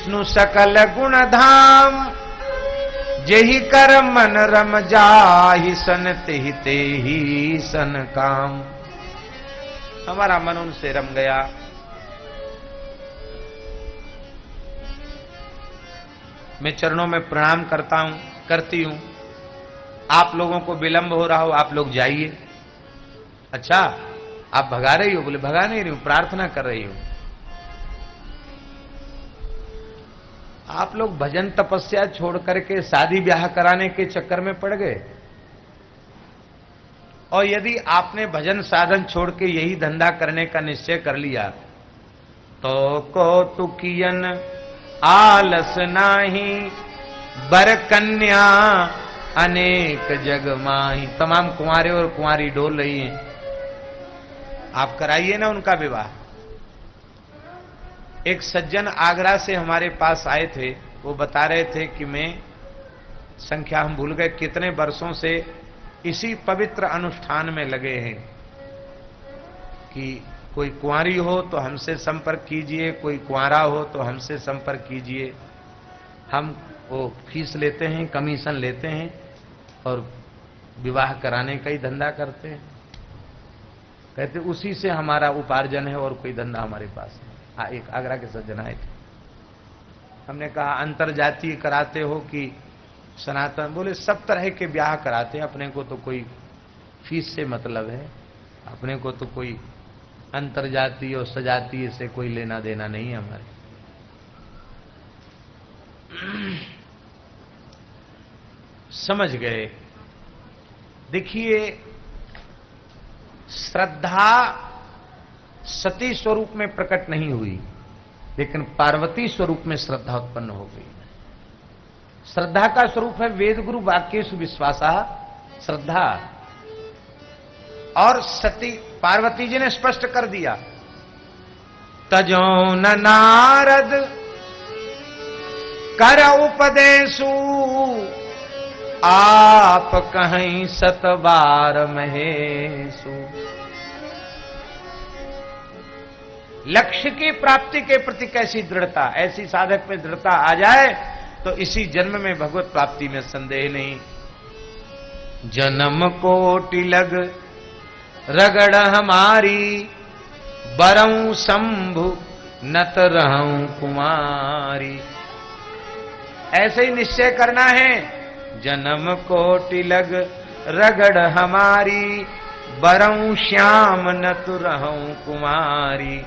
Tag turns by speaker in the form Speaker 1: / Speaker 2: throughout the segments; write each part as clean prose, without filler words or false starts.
Speaker 1: विष्णु सकल गुण धाम, जेहि कर मन रम जाहि सन तेहि तेहि सन काम। हमारा मन उनसे रम गया। मैं चरणों में प्रणाम करता हूं, करती हूं। आप लोगों को विलंब हो रहा हो, आप लोग जाइए। अच्छा, आप भगा रही हो? बोले भगा नहीं रही हूं, प्रार्थना कर रही हूं। आप लोग भजन तपस्या छोड़ करके शादी ब्याह कराने के चक्कर में पड़ गए। और यदि आपने भजन साधन छोड़ के यही धंधा करने का निश्चय कर लिया तो कौतुकियन आलस नाही, बर कन्या अनेक जग माही। तमाम कुंवारे और कुंवारी डोल रही हैं, आप कराइए ना उनका विवाह। एक सज्जन आगरा से हमारे पास आए थे, वो बता रहे थे कि मैं संख्या हम भूल गए कितने वर्षों से इसी पवित्र अनुष्ठान में लगे हैं कि कोई कुंवारी हो तो हमसे संपर्क कीजिए, कोई कुंवारा हो तो हमसे संपर्क कीजिए। हम वो फीस लेते हैं, कमीशन लेते हैं और विवाह कराने का ही धंधा करते हैं। कहते उसी से हमारा उपार्जन है और कोई धंधा हमारे पास नहीं। हाँ, एक आगरा के सज्जन आए थे, हमने कहा अंतर जातीय कराते हो कि सनातन? बोले सब तरह के ब्याह कराते हैं, अपने को तो कोई फीस से मतलब है, अपने को तो कोई अंतर जातीय और सजातीय से कोई लेना देना नहीं है हमारे। समझ गए? देखिए, श्रद्धा सती स्वरूप में प्रकट नहीं हुई, लेकिन पार्वती स्वरूप में श्रद्धा उत्पन्न हो गई। श्रद्धा का स्वरूप है वेद गुरु वाक्येषु विश्वासा श्रद्धा। और सती पार्वती जी ने स्पष्ट कर दिया, तजो न नारद कर उपदेशु, आप कहीं सतबार महेशु। लक्ष्य की प्राप्ति के प्रति कैसी दृढ़ता, ऐसी साधक में दृढ़ता आ जाए तो इसी जन्म में भगवत प्राप्ति में संदेह नहीं। जन्म कोटि लग रगड़ हमारी, बरऊं शंभु नत रहूं कुमारी। ऐसे ही निश्चय करना है, जन्म कोटि लग रगड़ हमारी, बरऊं श्याम नत रहूं कुमारी।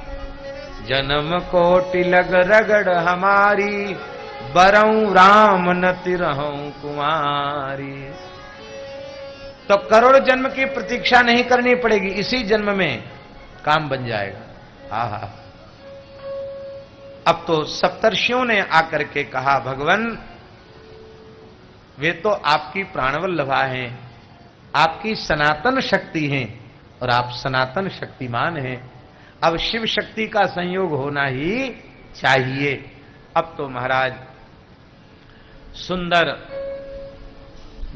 Speaker 1: जन्म कोटि लग रगड़ हमारी, बरऊं राम नति रहूं कुमारी। तो करोड़ जन्म की प्रतीक्षा नहीं करनी पड़ेगी, इसी जन्म में काम बन जाएगा। आहा, अब तो सप्तर्षियों ने आकर के कहा, भगवान वे तो आपकी प्राणवल्लभा हैं, आपकी सनातन शक्ति हैं और आप सनातन शक्तिमान हैं। अब शिव शक्ति का संयोग होना ही चाहिए। अब तो महाराज सुंदर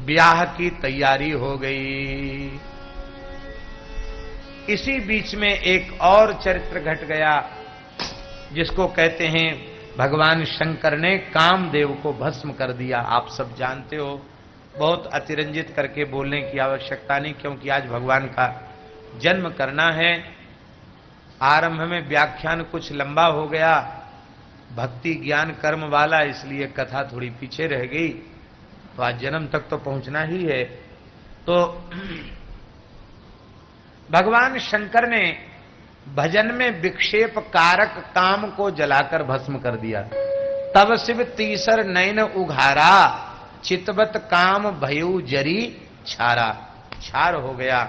Speaker 1: ब्याह की तैयारी हो गई। इसी बीच में एक और चरित्र घट गया, जिसको कहते हैं भगवान शंकर ने कामदेव को भस्म कर दिया। आप सब जानते हो, बहुत अतिरंजित करके बोलने की आवश्यकता नहीं, क्योंकि आज भगवान का जन्म करना है। आरंभ में व्याख्यान कुछ लंबा हो गया, भक्ति ज्ञान कर्म वाला, इसलिए कथा थोड़ी पीछे रह गई। तो आज जन्म तक तो पहुंचना ही है। तो भगवान शंकर ने भजन में विक्षेप कारक काम को जलाकर भस्म कर दिया। तब शिव तीसर नयन उघारा, चितवत काम भयु जरी छारा। छार हो गया।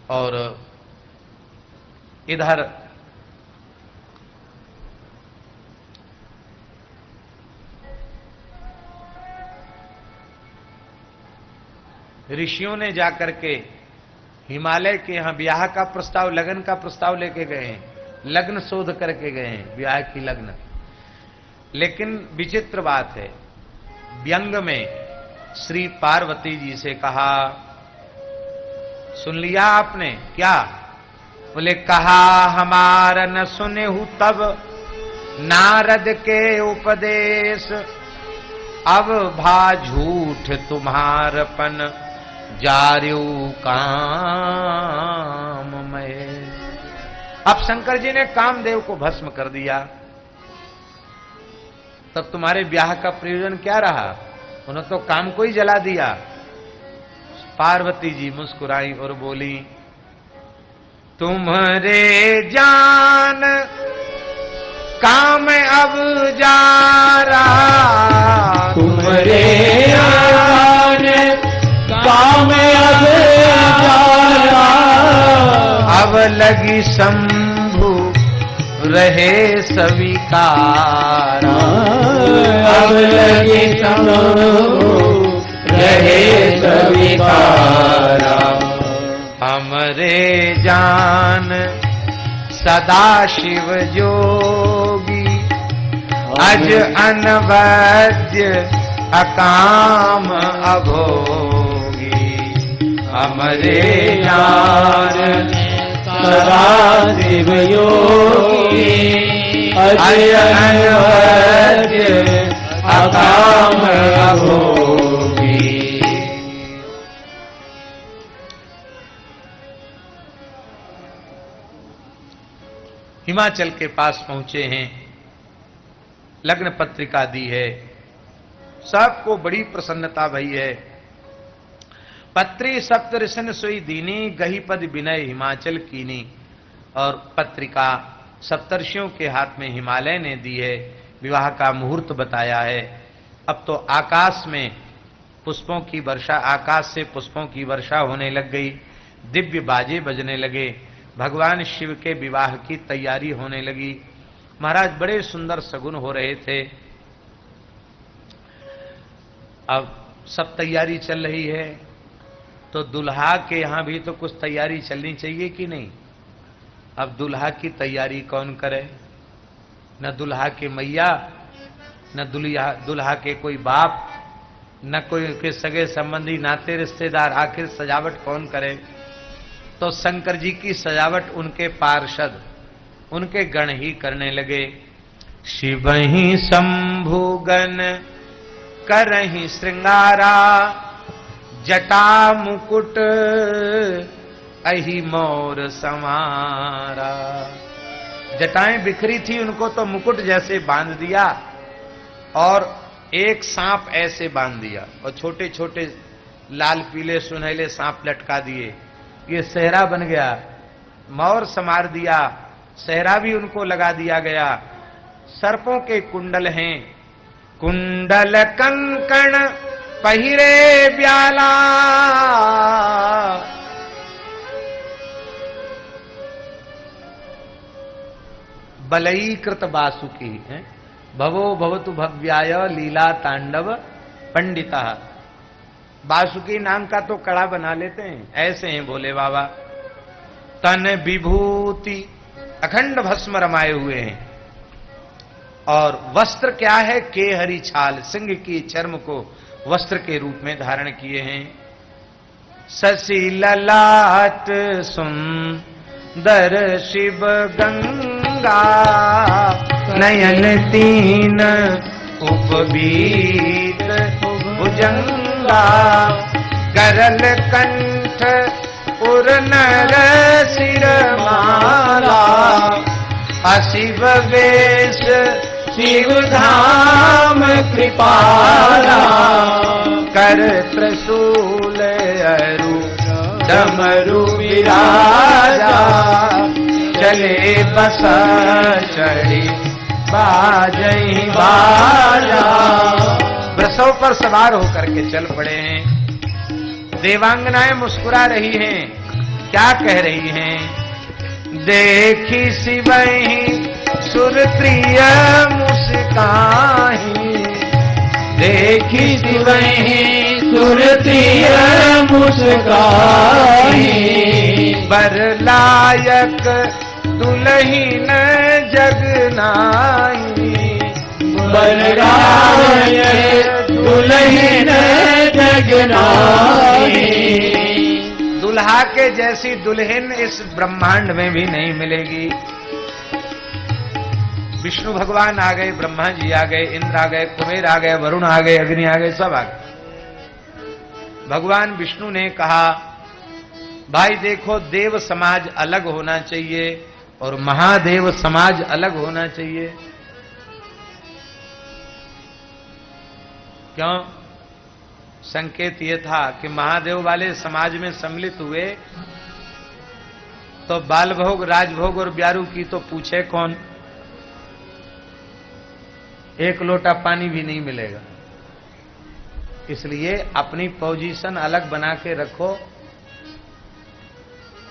Speaker 1: और इधर ऋषियों ने जाकर के हिमालय के यहां ब्याह का प्रस्ताव, लगन का प्रस्ताव लेके गए हैं, लग्न शोध करके गए हैं, ब्याह की लग्न। लेकिन विचित्र बात है, व्यंग में श्री पार्वती जी से कहा, सुन लिया आपने क्या? बोले कहा हमारा न सुने हूं तब, नारद के उपदेश अब भा झूठ तुम्हारपन जार्यू काम में। अब शंकर जी ने कामदेव को भस्म कर दिया, तब तुम्हारे ब्याह का प्रयोजन क्या रहा? उन्होंने तो काम को ही जला दिया। पार्वती जी मुस्कुराई और बोली, तुम्हारे जान काम अब जा रहा,
Speaker 2: तुम्हारे जान काम अब जा रहा,
Speaker 1: अब लगी शंभु रहे स्वीकारा,
Speaker 2: अब लगी शंभु रहे स्वीकारा।
Speaker 1: हमरे जान सदा शिव जोगी, अज अनवद्य अकाम अभोगी। हमरे जान
Speaker 2: सदा शिव योगी, अज अनवद्य अकाम अभोगी।
Speaker 1: हिमाचल के पास पहुंचे हैं, लग्न पत्रिका दी है, सबको बड़ी प्रसन्नता भई है। पत्री सप्तऋषिन सोई दीनी, गही पद विनय हिमाचल कीनी। और पत्रिका सप्तर्षियों के हाथ में हिमालय ने दी है, विवाह का मुहूर्त बताया है। अब तो आकाश में पुष्पों की वर्षा, आकाश से पुष्पों की वर्षा होने लग गई, दिव्य बाजे बजने लगे, भगवान शिव के विवाह की तैयारी होने लगी। महाराज बड़े सुंदर सगुन हो रहे थे। अब सब तैयारी चल रही है, तो दुल्हा के यहां भी तो कुछ तैयारी चलनी चाहिए कि नहीं? अब दुल्हा की तैयारी कौन करे? न दुल्हा के मैया, न दुल्हा के कोई बाप, न कोई के सगे संबंधी नाते रिश्तेदार, आखिर सजावट कौन करे? तो शंकर जी की सजावट उनके पार्षद, उनके गण ही करने लगे। शिव ही शंभुगन करहि श्रृंगारा, जटा मुकुट अहि मोर समारा। जटाएं बिखरी थी, उनको तो मुकुट जैसे बांध दिया और एक सांप ऐसे बांध दिया, और छोटे छोटे लाल पीले सुनहले सांप लटका दिए। ये सेहरा बन गया। मोर समार दिया, सेहरा भी उनको लगा दिया गया। सर्पों के कुंडल हैं, कुंडल कंकण पहिरे ब्याला, बलई कृत बासुकी है, भवो भवतु भव्याय लीला तांडव पंडिता। बासुकी नाम का तो कड़ा बना लेते हैं, ऐसे हैं भोले बाबा। तन विभूति अखंड भस्म रमाए हुए हैं, और वस्त्र क्या है? केहरी छाल, सिंह की चर्म को वस्त्र के रूप में धारण किए हैं। शशि ललाट सुंदर शिव गंगा, नयन तीन उपबीत भुजंगा, करल कंठ उर नर सिर माला, अशिव वेश शिव धाम कृपाला, कर त्रिशूल अरु डमरु विराजा, चले बस चढ़ी बाजई बाजा। वृषभ पर सवार होकर के चल पड़े हैं। देवांगनाएं मुस्कुरा रही हैं, क्या कह रही हैं? देखी शिवहि सुरप्रिय मुस्काही,
Speaker 2: देखी शिवहि सुरप्रिय मुस्काही,
Speaker 1: बर लायक दुल्हीन जगनाई,
Speaker 2: बर लायक दुल्हीन जगनाई।
Speaker 1: दुल्हा के जैसी दुल्हन इस ब्रह्मांड में भी नहीं मिलेगी। विष्णु भगवान आ गए, ब्रह्मा जी आ गए, इंद्र आ गए, कुबेर आ गए, वरुण आ गए, अग्नि आ गए, सब आ गए। भगवान विष्णु ने कहा, भाई देखो, देव समाज अलग होना चाहिए और महादेव समाज अलग होना चाहिए। क्यों? संकेत यह था कि महादेव वाले समाज में सम्मिलित हुए तो बाल भोग, राजभोग और ब्यारू की तो पूछे कौन। एक लोटा पानी भी नहीं मिलेगा। इसलिए अपनी पोजीशन अलग बना के रखो।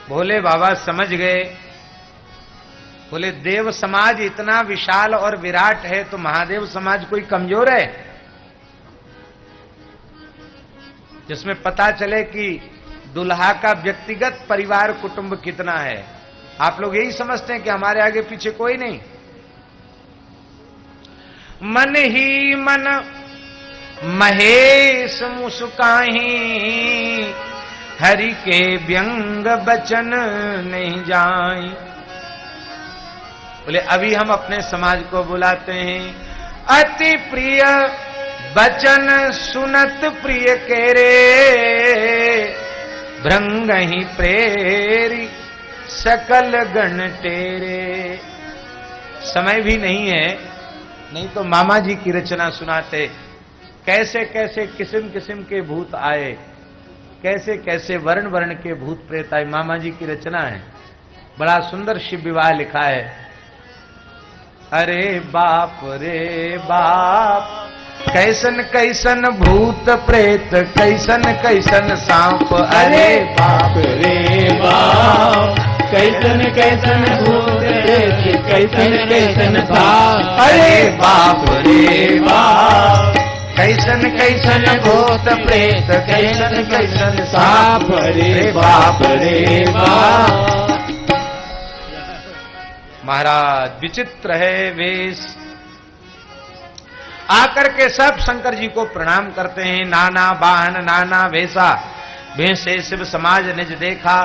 Speaker 1: भोले बाबा समझ गए, बोले देव समाज इतना विशाल और विराट है तो महादेव समाज कोई कमजोर है जिसमें पता चले कि दुल्हा का व्यक्तिगत परिवार कुटुंब कितना है। आप लोग यही समझते हैं कि हमारे आगे पीछे कोई नहीं। मन ही मन महेश मुस्काही, हरि के व्यंग बचन नहीं जाई। बोले अभी हम अपने समाज को बुलाते हैं। अति प्रिय बचन सुनत प्रिय के रे, भृंग ही प्रेरी सकल गण तेरे। समय भी नहीं है, नहीं तो मामा जी की रचना सुनाते। कैसे कैसे किस्म किस्म के भूत आए, कैसे कैसे वर्ण वर्ण के भूत प्रेत आए। मामा जी की रचना है, बड़ा सुंदर शिव विवाह लिखा है। अरे बाप रे बाप, कैसन कैसन भूत प्रेत, कैसन कैसन सांप। अरे
Speaker 2: बाप रे बाप, कैसन कैसन भूत प्रेत, कैसन कैसन सांप।
Speaker 1: अरे बाप रे बाप,
Speaker 2: कैसन कैसन भूत प्रेत, कैसन कैसन सांप। रे बाप रे बाप।
Speaker 1: महाराज विचित्र है वेश। आकर के सब शंकर जी को प्रणाम करते हैं। नाना वाहन नाना वेशा, भेषे शिव समाज निज देखा।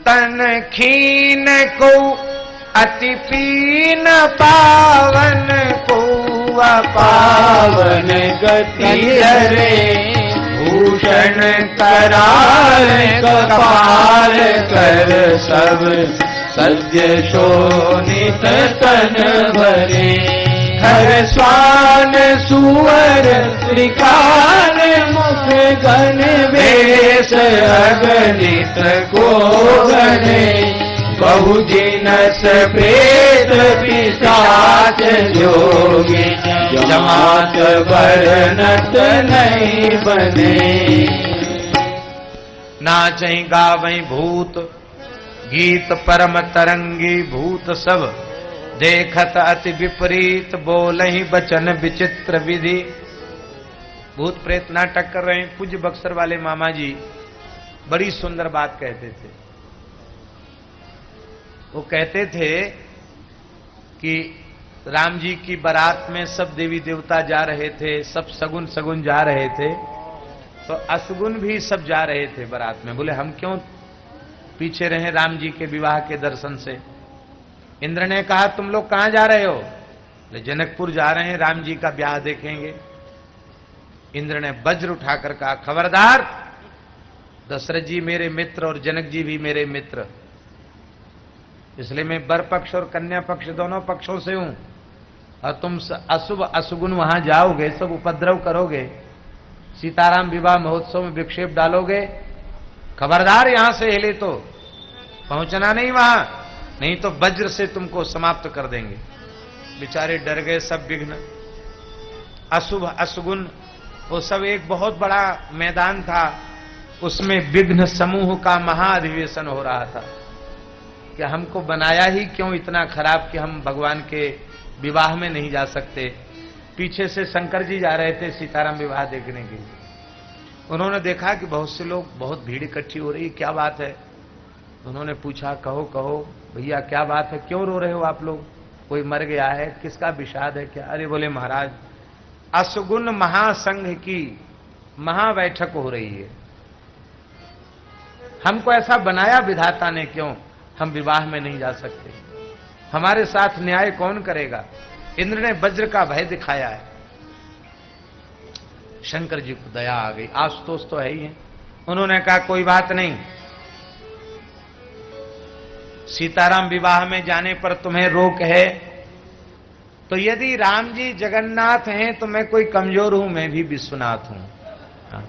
Speaker 1: तन खीन को अति पीन पावन को, पावन गति धरे भूषण करार कपाल कर। सब सद्य शोणित तन भरे, हर स्वान सुअर त्रिकाल मुख गण वेश अगणित को गणे। बहु जिनस प्रेत पिशाच जोगी, जमात वर्णत नहीं बने। नाचहि गावहि भूत गीत परम तरंगी, भूत सब देखत अति विपरीत, बोलहि बचन विचित्र विधि। भूत प्रेत नाटक कर रहे हैं। पूज्य बक्सर वाले मामा जी बड़ी सुंदर बात कहते थे। वो कहते थे कि राम जी की बारात में सब देवी देवता जा रहे थे, सब सगुन सगुन जा रहे थे, तो असगुन भी सब जा रहे थे बारात में। बोले हम क्यों पीछे रहे राम जी के विवाह के दर्शन से। इंद्र ने कहा तुम लोग कहां जा रहे हो? बोले जनकपुर जा रहे हैं, राम जी का ब्याह देखेंगे। इंद्र ने वज्र उठाकर कहा खबरदार, दशरथ जी मेरे मित्र और जनक जी भी मेरे मित्र, इसलिए मैं वर पक्ष और कन्या पक्ष दोनों पक्षों से हूं, और तुम अशुभ अशुगुन वहां जाओगे, सब उपद्रव करोगे, सीताराम विवाह महोत्सव में विक्षेप डालोगे, खबरदार यहां से हिले तो पहुंचना नहीं वहां, नहीं तो वज्र से तुमको समाप्त कर देंगे। बेचारे डर गए सब विघ्न। अशुभ अशुगुन वो सब एक बहुत बड़ा मैदान था, उसमें विघ्न समूह का महाअधिवेशन हो रहा था कि हमको बनाया ही क्यों इतना खराब कि हम भगवान के विवाह में नहीं जा सकते। पीछे से शंकर जी जा रहे थे सीताराम विवाह देखने के लिए। उन्होंने देखा कि बहुत से लोग, बहुत भीड़ इकट्ठी हो रही, क्या बात है? उन्होंने पूछा कहो कहो भैया क्या बात है, क्यों रो रहे हो आप लोग? कोई मर गया है, किसका विषाद है क्या? अरे बोले महाराज अशुगुन महासंघ की महाबैठक हो रही है, हमको ऐसा बनाया विधाता ने, क्यों हम विवाह में नहीं जा सकते? हमारे साथ न्याय कौन करेगा? इंद्र ने वज्र का भय दिखाया है। शंकर जी को दया आ गई, आशुतोष तो है ही है। उन्होंने कहा कोई बात नहीं, सीताराम विवाह में जाने पर तुम्हें रोक है, तो यदि राम जी जगन्नाथ हैं तो मैं कोई कमजोर हूं, मैं भी विश्वनाथ हूं। हाँ।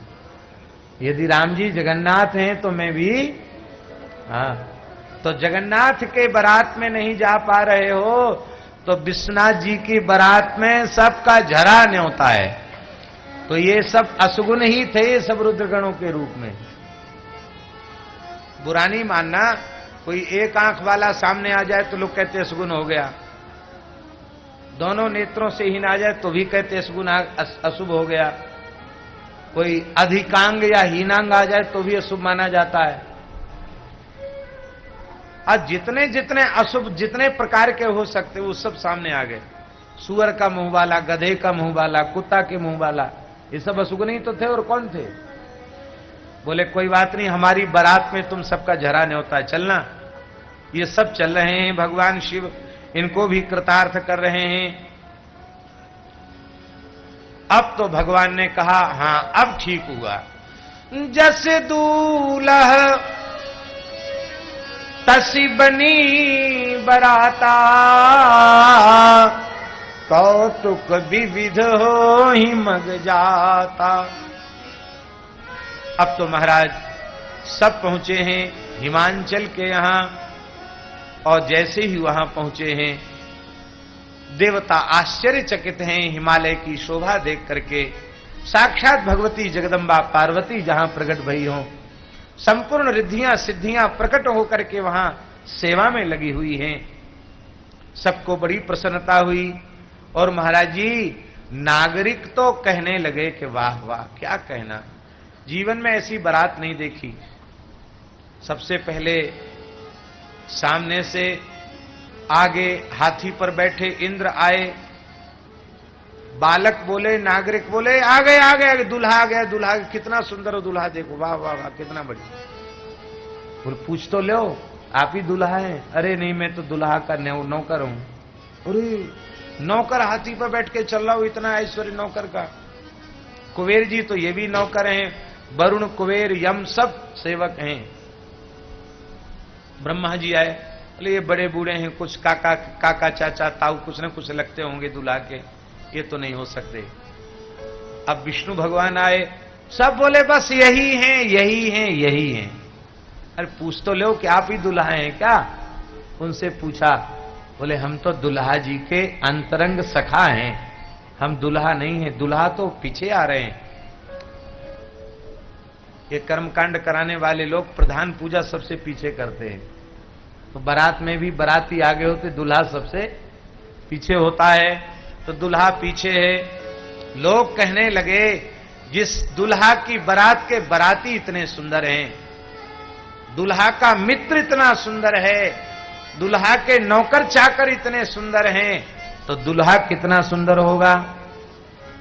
Speaker 1: यदि राम जी जगन्नाथ हैं तो मैं भी, हाँ, तो जगन्नाथ के बारात में नहीं जा पा रहे हो तो विश्वनाथ जी की बारात में सबका झरा न्योता है। तो ये सब असुगुण ही थे, ये सब रुद्रगणों के रूप में। बुरा नहीं मानना, कोई एक आंख वाला सामने आ जाए तो लोग कहते असुगुण हो गया, दोनों नेत्रों से हीन आ जाए तो भी कहते असुगुण अशुभ हो गया, कोई अधिकांग या हीनांग आ जाए तो भी अशुभ माना जाता है। आज जितने जितने अशुभ जितने प्रकार के हो सकते वो सब सामने आ गए। सुअर का मुंह वाला, गधे का मुंह वाला, कुत्ता के मुंह वाला, ये सब अशुभ नहीं तो थे और कौन थे? बोले कोई बात नहीं, हमारी बारात में तुम सबका झरा न्योता है, चलना। ये सब चल रहे हैं, भगवान शिव इनको भी कृतार्थ कर रहे हैं। अब तो भगवान ने कहा हां अब ठीक हुआ। जस दूल्हा तसी बनी बराता, कौतुक विविध हो ही मग जाता। अब तो महाराज सब पहुंचे हैं हिमांचल के यहां, और जैसे ही वहां पहुंचे हैं देवता आश्चर्यचकित हैं हिमालय की शोभा देख करके। साक्षात भगवती जगदम्बा पार्वती जहां प्रकट भई हों, संपूर्ण रिद्धियां सिद्धियां प्रकट होकर के वहां सेवा में लगी हुई हैं। सबको बड़ी प्रसन्नता हुई। और महाराज जी नागरिक तो कहने लगे कि वाह वाह, क्या कहना, जीवन में ऐसी बारात नहीं देखी। सबसे पहले सामने से आगे हाथी पर बैठे इंद्र आए, बालक बोले, नागरिक बोले आ गए आ गए, दूल्हा आ गया, दूल्हा कितना सुंदर हो दूल्हा, देखो वाह वाह वाह कितना बढ़िया। बोले पूछ तो लो आप ही दूल्हा है? अरे नहीं मैं तो दूल्हा का नौकर हूं। अरे नौकर हाथी पर बैठ के चल रहा हूं, इतना ऐश्वर्य नौकर का। कुबेर जी तो ये भी नौकर हैं, वरुण कुबेर यम सब सेवक हैं। ब्रह्मा जी आए, बोले ये बड़े बूढ़े हैं, कुछ काका काका चाचा ताऊ कुछ न कुछ लगते होंगे दूल्हा के, ये तो नहीं हो सकते। अब विष्णु भगवान आए, सब बोले बस यही हैं यही हैं यही हैं। अरे पूछ तो लो कि आप ही दूल्हा हैं क्या? उनसे पूछा, बोले हम तो दूल्हा जी के अंतरंग सखा हैं, हम दूल्हा नहीं हैं, दूल्हा तो पीछे आ रहे हैं। ये कर्मकांड कराने वाले लोग प्रधान पूजा सबसे पीछे करते हैं, तो बारात में भी बाराती आगे होते, दूल्हा सबसे पीछे होता है, तो दूल्हा पीछे है। लोग कहने लगे जिस दूल्हा की बारात के बाराती इतने सुंदर हैं, दूल्हा का मित्र इतना सुंदर है, दूल्हा के नौकर चाकर इतने सुंदर हैं, तो दूल्हा कितना सुंदर होगा।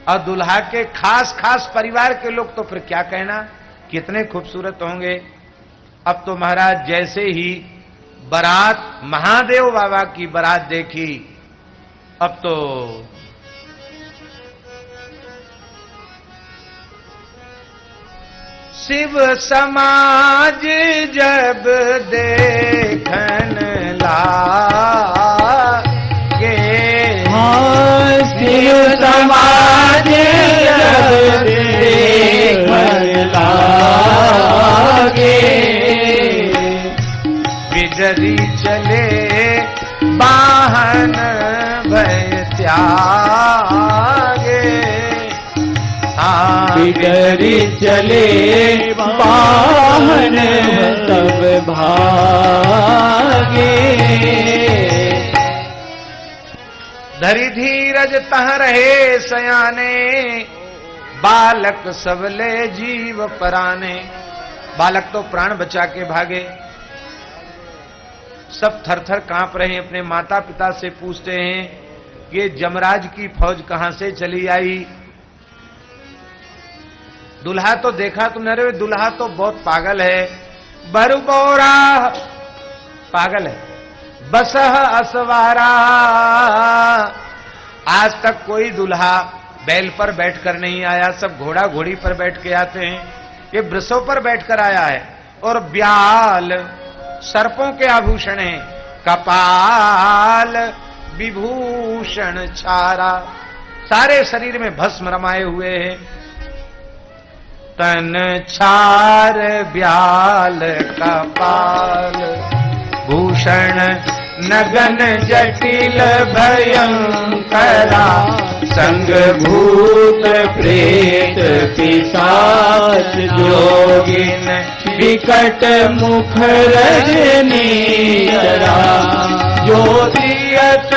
Speaker 1: और दूल्हा के खास खास परिवार के लोग तो फिर क्या कहना, कितने खूबसूरत होंगे। अब तो महाराज जैसे ही बारात महादेव बाबा की बारात देखी, अब तो शिव समाज जब देखन लागे,
Speaker 2: शिव समाज जब देखन लागे,
Speaker 1: बिजरी चले वाहन भय त्यागे,
Speaker 2: बिगड़ी चले वाहन तब भागे,
Speaker 1: धरि धीरज तह रहे सयाने, बालक सबले जीव पराने। बालक तो प्राण बचा के भागे, सब थर थर कांप रहे हैं, अपने माता पिता से पूछते हैं ये जमराज की फौज कहां से चली आई। दूल्हा तो देखा तुमने, अरे दूल्हा तो बहुत पागल है, बरबोरा पागल है, बसह असवारा। आज तक कोई दूल्हा बैल पर बैठकर नहीं आया, सब घोड़ा घोड़ी पर बैठ के आते हैं, ये वृषों पर बैठकर आया है। और ब्याल सर्पों के आभूषण हैं, कपाल विभूषण छारा, सारे शरीर में भस्म रमाए हुए हैं। तन छार ब्याल कपाल भूषण नगन जटिल भयंकरा। संग भूत प्रेत पिशाच जोगिन विकट मुख रजनीरा। ज्योतियत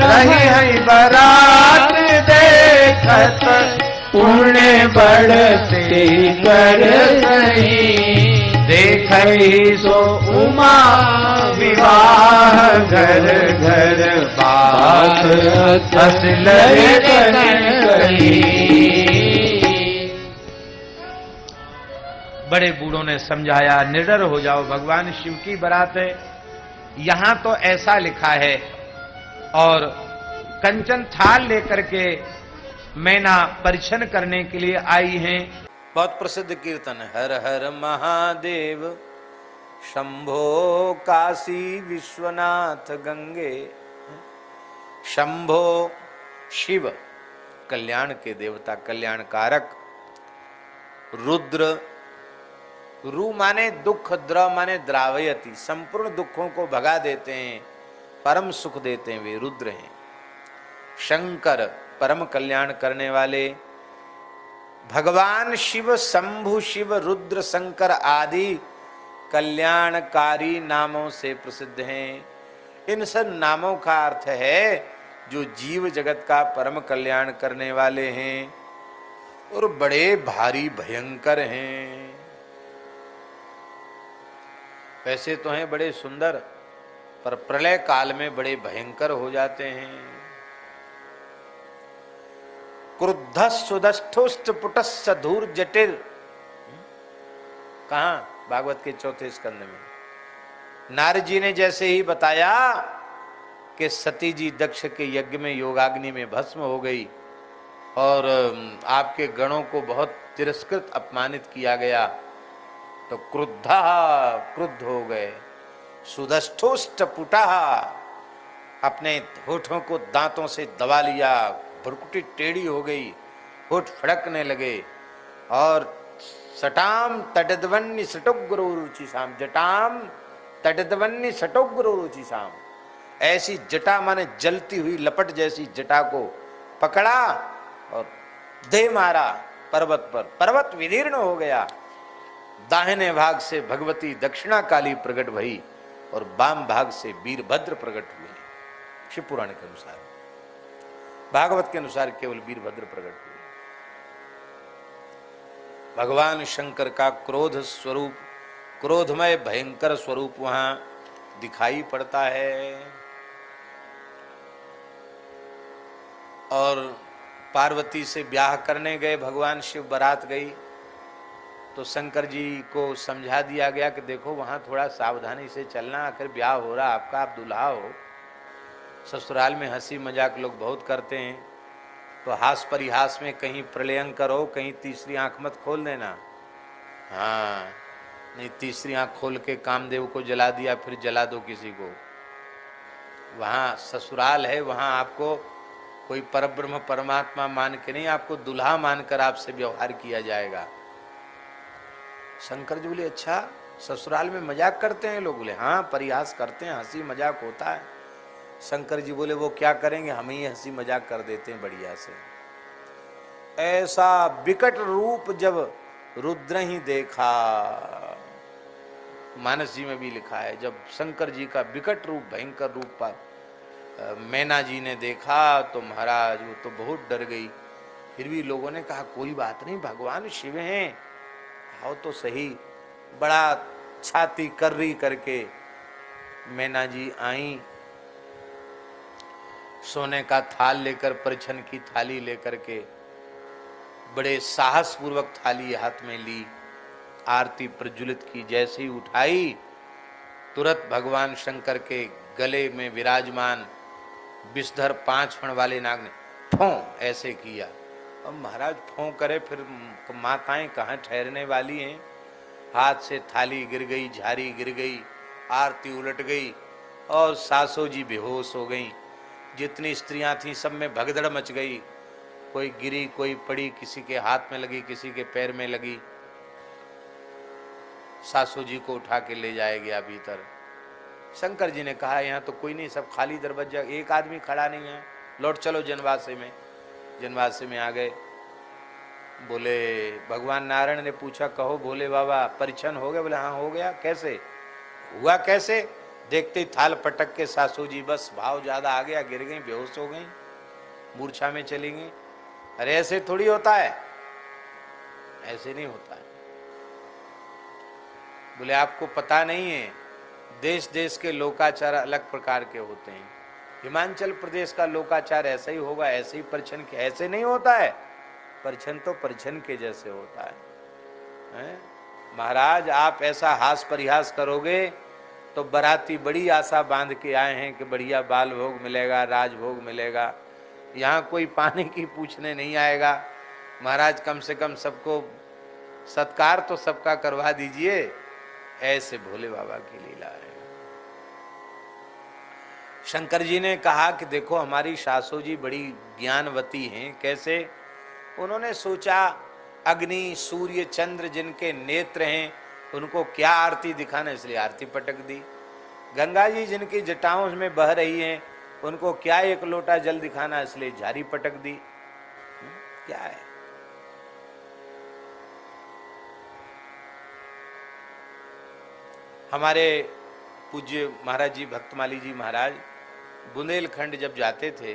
Speaker 1: रही है बरात देखत, पुण्य बढ़ते कर सही। देखई सो उमा विवाह घर घर बात, असल बड़े बूढ़ों ने समझाया, निडर हो जाओ, भगवान शिव की बारात है। यहां तो ऐसा लिखा है। और कंचन थाल लेकर के मैना परिछन करने के लिए आई हैं। बहुत प्रसिद्ध कीर्तन, हर हर महादेव शंभो काशी विश्वनाथ गंगे। शंभो शिव, कल्याण के देवता, कल्याण कारक। रुद्र, रु माने दुख, द्र माने द्रावयति, संपूर्ण दुखों को भगा देते हैं, परम सुख देते हैं, वे रुद्र हैं। शंकर, परम कल्याण करने वाले। भगवान शिव शंभु शिव रुद्र शंकर आदि कल्याणकारी नामों से प्रसिद्ध हैं। इन सब नामों का अर्थ है जो जीव जगत का परम कल्याण करने वाले हैं और बड़े भारी भयंकर हैं। वैसे तो हैं बड़े सुंदर, पर प्रलय काल में बड़े भयंकर हो जाते हैं। क्रुद्ध सुदष्टुष्ट पुटस्स धूर जटिर, कहा भागवत के चौथे स्कंद में नारद जी ने जैसे ही बताया कि सती जी दक्ष के यज्ञ में योगाग्नि में भस्म हो गई और आपके गणों को बहुत तिरस्कृत अपमानित किया गया, तो क्रुद्ध हो गए। सुदष्टुष्ट पुटा, अपने होठों को दांतों से दबा लिया, भुरकुटी टेढ़ी हो गई, होठ फड़कने लगे। और सटाम तटद्वन्य सटोग्रो रुचि शाम, जटाम तटद्वन्य सटोग्रो रुचि शाम, ऐसी जटा माने जलती हुई लपट जैसी जटा को पकड़ा और दे मारा पर्वत पर। पर्वत विदीर्ण हो गया। दाहिने भाग से भगवती दक्षिणा काली प्रकट भई और वाम भाग से वीरभद्र प्रकट हुए। शिव पुराण के अनुसार, भागवत के अनुसार केवल वीरभद्र प्रकट हुए। भगवान शंकर का क्रोध स्वरूप, क्रोधमय भयंकर स्वरूप वहां दिखाई पड़ता है। और पार्वती से ब्याह करने गए भगवान शिव, बारात गई तो शंकर जी को समझा दिया गया कि देखो वहां थोड़ा सावधानी से चलना, आखिर ब्याह हो रहा आपका, आप दुल्हा हो। ससुराल में हंसी मजाक लोग बहुत करते हैं, तो हास परिहास में कहीं प्रलयंकर हो, कहीं तीसरी आंख मत खोल देना। हाँ, नहीं तीसरी आंख खोल के कामदेव को जला दिया, फिर जला दो किसी को। वहाँ ससुराल है, वहाँ आपको कोई परब्रह्म परमात्मा मान के नहीं, आपको दुल्हा मानकर आपसे व्यवहार किया जाएगा। शंकर जी बोले अच्छा, ससुराल में मजाक करते हैं लोग? बोले हाँ, परिहास करते हैं, हंसी मजाक होता है। शंकर जी बोले वो क्या करेंगे, हम ही हंसी मजाक कर देते हैं बढ़िया से। ऐसा विकट रूप जब रुद्र ही देखा, मानस जी में भी लिखा है, जब शंकर जी का विकट रूप, भयंकर रूप मैना जी ने देखा तो महाराज वो तो बहुत डर गई। फिर भी लोगों ने कहा कोई बात नहीं, भगवान शिव हैं, आओ तो सही। बड़ा छाती कर्री करके मैना जी आई, सोने का थाल लेकर, परिछन की थाली लेकर के बड़े साहस पूर्वक थाली हाथ में ली, आरती प्रज्वलित की। जैसे ही उठाई तुरंत भगवान शंकर के गले में विराजमान विषधर 5 फण वाले नाग ने फों ऐसे किया। अब महाराज फों करे फिर माताएं कहाँ ठहरने वाली हैं। हाथ से थाली गिर गई, झारी गिर गई, आरती उलट गई और सासो जी बेहोश हो गई। जितनी स्त्रियां थीं सब में भगदड़ मच गई। कोई गिरी, कोई पड़ी, किसी के हाथ में लगी, किसी के पैर में लगी। सासू जी को उठा के ले जाया गया भीतर। शंकर जी ने कहा यहाँ तो कोई नहीं, सब खाली दरवाजा, एक आदमी खड़ा नहीं है, लौट चलो जनवासे में। जनवासे में आ गए। बोले भगवान नारायण ने पूछा कहो भोले बाबा परिछन हो गया? बोले हाँ हो गया। कैसे हुआ? कैसे? देखते ही थाल पटक के सासू जी बस भाव ज्यादा आ गया, गिर गई, बेहोश हो गई, मूर्छा में चली गई। अरे ऐसे थोड़ी होता है, ऐसे नहीं होता है। बोले आपको पता नहीं है, देश देश के लोकाचार अलग प्रकार के होते हैं। हिमाचल प्रदेश का लोकाचार ऐसा ही होगा, ऐसे ही परिछन के ऐसे नहीं होता है। परिछन तो परिछन के जैसे होता है? महाराज आप ऐसा हास परिहास करोगे तो बराती बड़ी आशा बांध के आए हैं कि बढ़िया बाल भोग मिलेगा, राजभोग मिलेगा। यहाँ कोई पानी की पूछने नहीं आएगा। महाराज कम से कम सबको सत्कार तो सबका करवा दीजिए। ऐसे भोले बाबा की लीला है। शंकर जी ने कहा कि देखो हमारी सासू जी बड़ी ज्ञानवती हैं। कैसे? उन्होंने सोचा अग्नि, सूर्य, चंद्र जिनके नेत्र हैं उनको क्या आरती दिखाना, इसलिए आरती पटक दी। गंगा जी जिनकी जटाओं में बह रही हैं उनको क्या एक लोटा जल दिखाना, इसलिए झारी पटक दी। क्या है? हमारे पूज्य महाराज जी भक्तमाली जी महाराज बुंदेलखंड जब जाते थे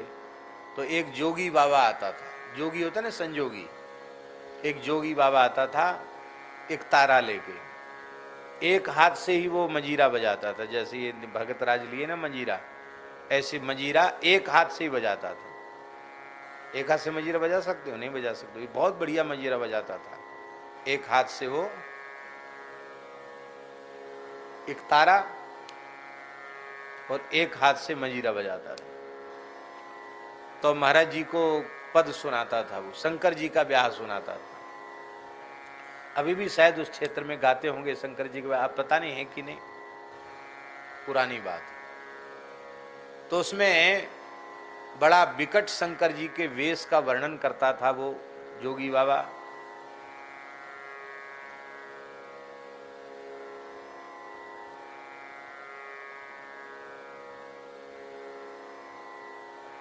Speaker 1: तो एक जोगी बाबा आता था। जोगी होता ना संजोगी। एक जोगी बाबा आता था एक तारा लेके। एक हाथ से ही वो मंजीरा बजाता था, जैसे ये भगत राज लिए ना मंजीरा, ऐसे मंजीरा एक हाथ से ही बजाता था। एक हाथ से मंजीरा बजा सकते हो? नहीं बजा सकते। ये बहुत बढ़िया मंजीरा बजाता था। एक हाथ से वो एक तारा और एक हाथ से मंजीरा बजाता था। तो महाराज जी को पद सुनाता था, वो शंकर जी का ब्याह सुनाता था। अभी भी शायद उस क्षेत्र में गाते होंगे शंकर जी के ब्याह, आप पता नहीं है कि नहीं, पुरानी बात। तो उसमें बड़ा विकट शंकर जी के वेश का वर्णन करता था वो जोगी बाबा।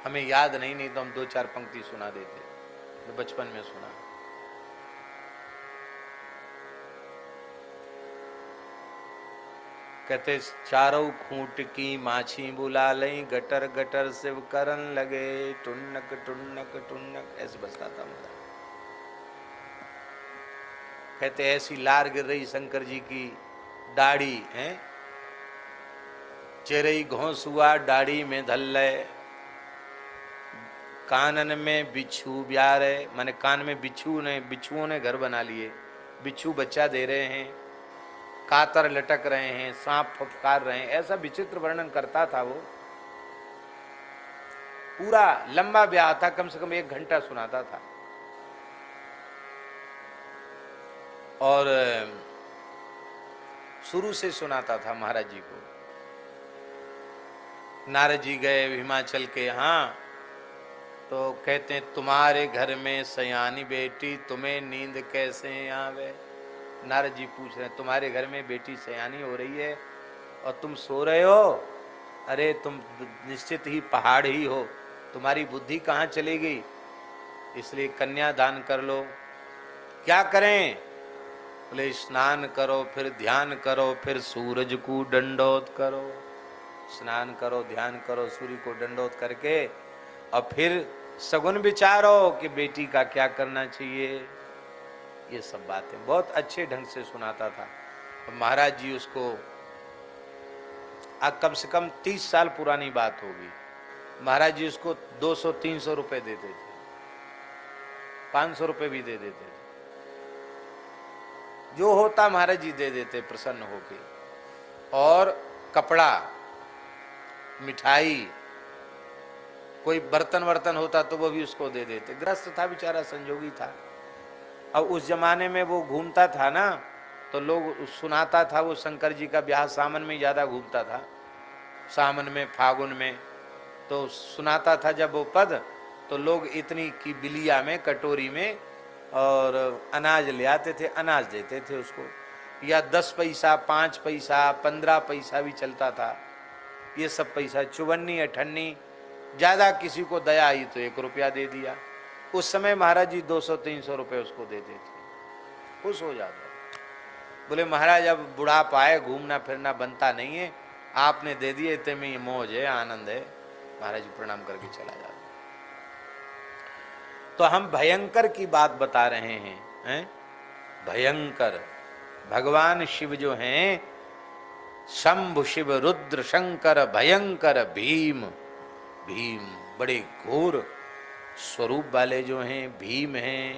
Speaker 1: हमें याद नहीं तो हम 2-4 पंक्ति सुना देते, तो बचपन में सुना। कहते चारों खूंट की माछी बुला लई, गटर गटर शिव करन लगे, टुन्नक टुन्नक टुन्नक, ऐसे बसता था मतलब। कहते ऐसी लार गिर रही शंकर जी की दाढ़ी है, चेरई घोंस हुआ दाढ़ी में धल्ले, कानन में बिच्छू ब्यारे, माने कान में बिच्छुओं ने घर बना लिए, बिच्छू बच्चा दे रहे हैं, कातर लटक रहे हैं, सांप फफकार रहे हैं, ऐसा विचित्र वर्णन करता था वो। पूरा लंबा ब्याह था, कम से कम 1 घंटा सुनाता था। और शुरू से सुनाता था महाराज जी को। नारद जी गए हिमाचल के यहाँ, तो कहते हैं तुम्हारे घर में सयानी बेटी, तुम्हें नींद कैसे आवे। नारद जी पूछ रहे हैं तुम्हारे घर में बेटी सयानी हो रही है और तुम सो रहे हो? अरे तुम निश्चित ही पहाड़ ही हो, तुम्हारी बुद्धि कहाँ चली गई? इसलिए कन्या दान कर लो। क्या करें? बोले स्नान करो, फिर ध्यान करो, फिर सूरज को दंडोत करो। स्नान करो, ध्यान करो, सूर्य को दंडोत करके और फिर सगुन विचारो कि बेटी का क्या करना चाहिए। ये सब बातें बहुत अच्छे ढंग से सुनाता था। महाराज जी उसको कम से कम 30 साल पुरानी बात होगी, महाराज जी उसको 200-300 रुपए देते थे, 500 रुपए भी दे देते थे। जो होता महाराज जी दे देते प्रसन्न होके। और कपड़ा मिठाई, कोई बर्तन वर्तन होता तो वो भी उसको दे देते। ग्रस्त था बेचारा, संजोगी था। अब उस जमाने में वो घूमता था ना, तो लोग सुनाता था, वो शंकर जी का ब्याह सावन में ज्यादा घूमता था, सावन में फागुन में, तो सुनाता था जब वो पद, तो लोग इतनी की बिलिया में, कटोरी में और अनाज ले आते थे, अनाज देते थे उसको, या 10 पैसा, 5 पैसा, 15 पैसा भी चलता था, ये सब पैसा, चुवन्नी अठन्नी, ज्यादा किसी को दया आई तो 1 रुपया दे दिया। उस समय महाराज जी 200-300 रुपए उसको देते थे, खुश हो जाता। बोले महाराज अब बुढ़ापा आए, घूमना फिरना बनता नहीं है, आपने दे दिए, इतने में ये मौज है, आनंद है। महाराज जी प्रणाम करके चला जाता। तो हम भयंकर की बात बता रहे हैं, भयंकर भगवान शिव जो हैं, शंभु शिव रुद्र शंकर भयंकर भीम, भीम बड़े घोर स्वरूप वाले जो हैं, भीम हैं।